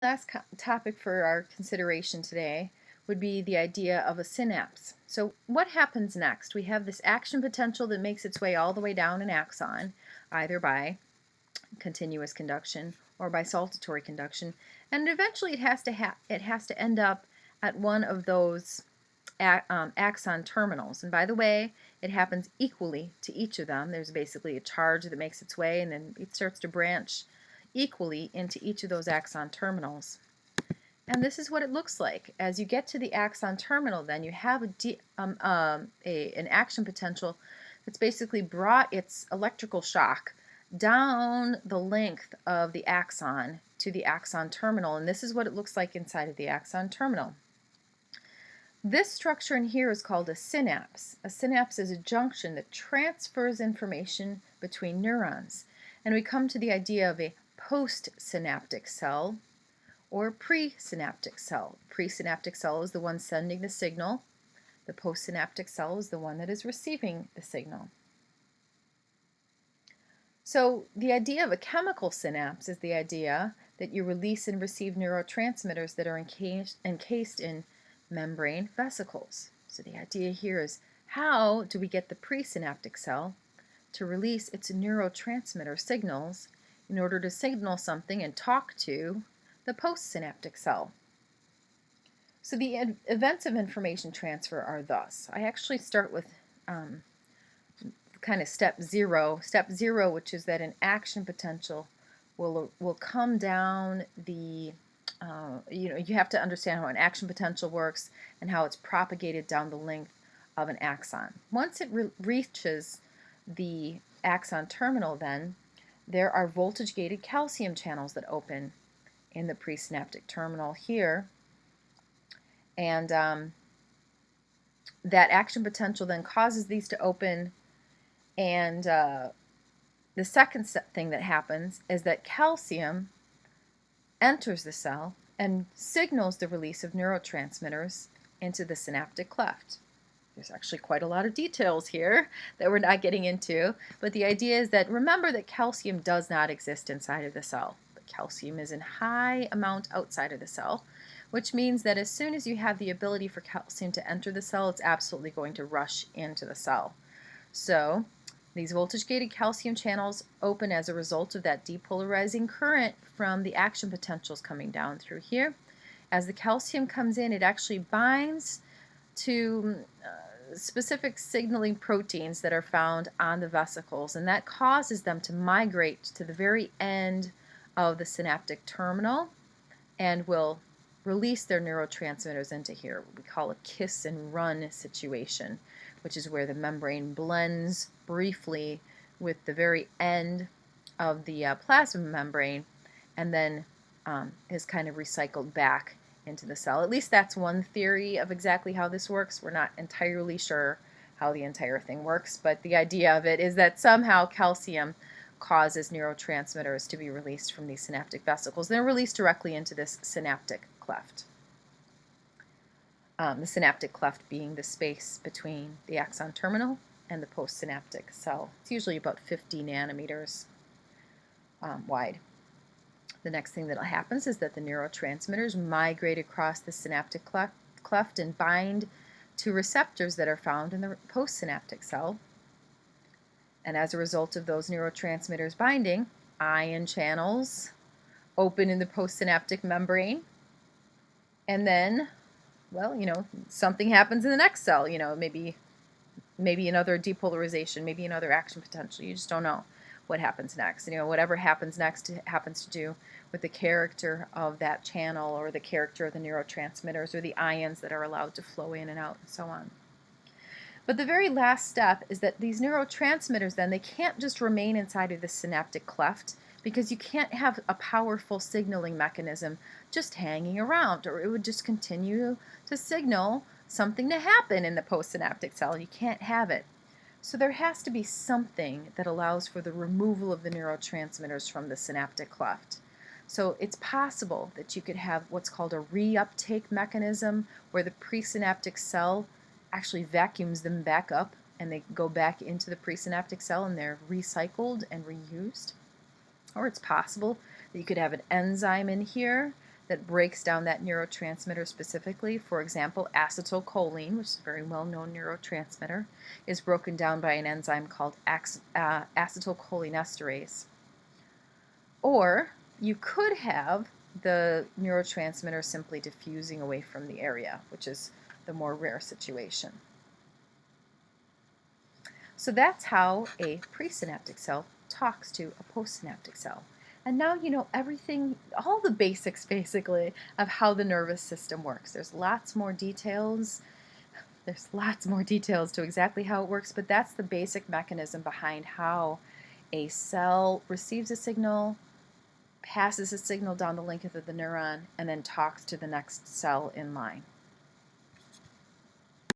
Last topic for our consideration today would be the idea of a synapse. So what happens next? We have this action potential that makes its way all the way down an axon, either by continuous conduction or by saltatory conduction, and eventually it has to end up at one of those axon terminals. And by the way, it happens equally to each of them. There's basically a charge that makes its way, and then it starts to branch equally into each of those axon terminals. And this is what it looks like. As you get to the axon terminal, then you have an action potential that's basically brought its electrical shock down the length of the axon to the axon terminal. And this is what it looks like inside of the axon terminal. This structure in here is called a synapse. A synapse is a junction that transfers information between neurons. And we come to the idea of a postsynaptic cell or presynaptic cell. Presynaptic cell is the one sending the signal. The postsynaptic cell is the one that is receiving the signal. So the idea of a chemical synapse is the idea that you release and receive neurotransmitters that are encased in membrane vesicles. So the idea here is, how do we get the presynaptic cell to release its neurotransmitter signals in order to signal something and talk to the postsynaptic cell? So the events of information transfer are thus. I actually start with kind of step zero, which is that an action potential will come down the you have to understand how an action potential works and how it's propagated down the length of an axon. Once it reaches the axon terminal, then there are voltage-gated calcium channels that open in the presynaptic terminal here, and that action potential then causes these to open, and the second thing that happens is that calcium enters the cell and signals the release of neurotransmitters into the synaptic cleft. There's actually quite a lot of details here that we're not getting into, but the idea is that, remember that calcium does not exist inside of the cell. But calcium is in high amount outside of the cell, which means that as soon as you have the ability for calcium to enter the cell, it's absolutely going to rush into the cell. So these voltage-gated calcium channels open as a result of that depolarizing current from the action potentials coming down through here. As the calcium comes in, it actually binds to specific signaling proteins that are found on the vesicles, and that causes them to migrate to the very end of the synaptic terminal and will release their neurotransmitters into here, what we call a kiss and run situation, which is where the membrane blends briefly with the very end of the plasma membrane and then is kind of recycled back into the cell. At least that's one theory of exactly how this works. We're not entirely sure how the entire thing works, but the idea of it is that somehow calcium causes neurotransmitters to be released from these synaptic vesicles. They're released directly into this synaptic cleft. The synaptic cleft being the space between the axon terminal and the postsynaptic cell. It's usually about 50 nanometers wide. The next thing that happens is that the neurotransmitters migrate across the synaptic cleft and bind to receptors that are found in the postsynaptic cell. And as a result of those neurotransmitters binding, ion channels open in the postsynaptic membrane, and then, well, something happens in the next cell. Maybe another depolarization, maybe another action potential. You just don't know what happens next. Whatever happens next happens to do with the character of that channel or the character of the neurotransmitters or the ions that are allowed to flow in and out and so on. But the very last step is that these neurotransmitters, then, they can't just remain inside of the synaptic cleft, because you can't have a powerful signaling mechanism just hanging around, or it would just continue to signal something to happen in the postsynaptic cell. You can't have it. So there has to be something that allows for the removal of the neurotransmitters from the synaptic cleft. So it's possible that you could have what's called a reuptake mechanism, where the presynaptic cell actually vacuums them back up and they go back into the presynaptic cell and they're recycled and reused. Or it's possible that you could have an enzyme in here that breaks down that neurotransmitter specifically. For example, acetylcholine, which is a very well-known neurotransmitter, is broken down by an enzyme called acetylcholinesterase. Or you could have the neurotransmitter simply diffusing away from the area, which is the more rare situation. So that's how a presynaptic cell talks to a postsynaptic cell. And now you know everything, all the basics basically, of how the nervous system works. There's lots more details. There's lots more details to exactly how it works, but that's the basic mechanism behind how a cell receives a signal, passes a signal down the link of the neuron, and then talks to the next cell in line.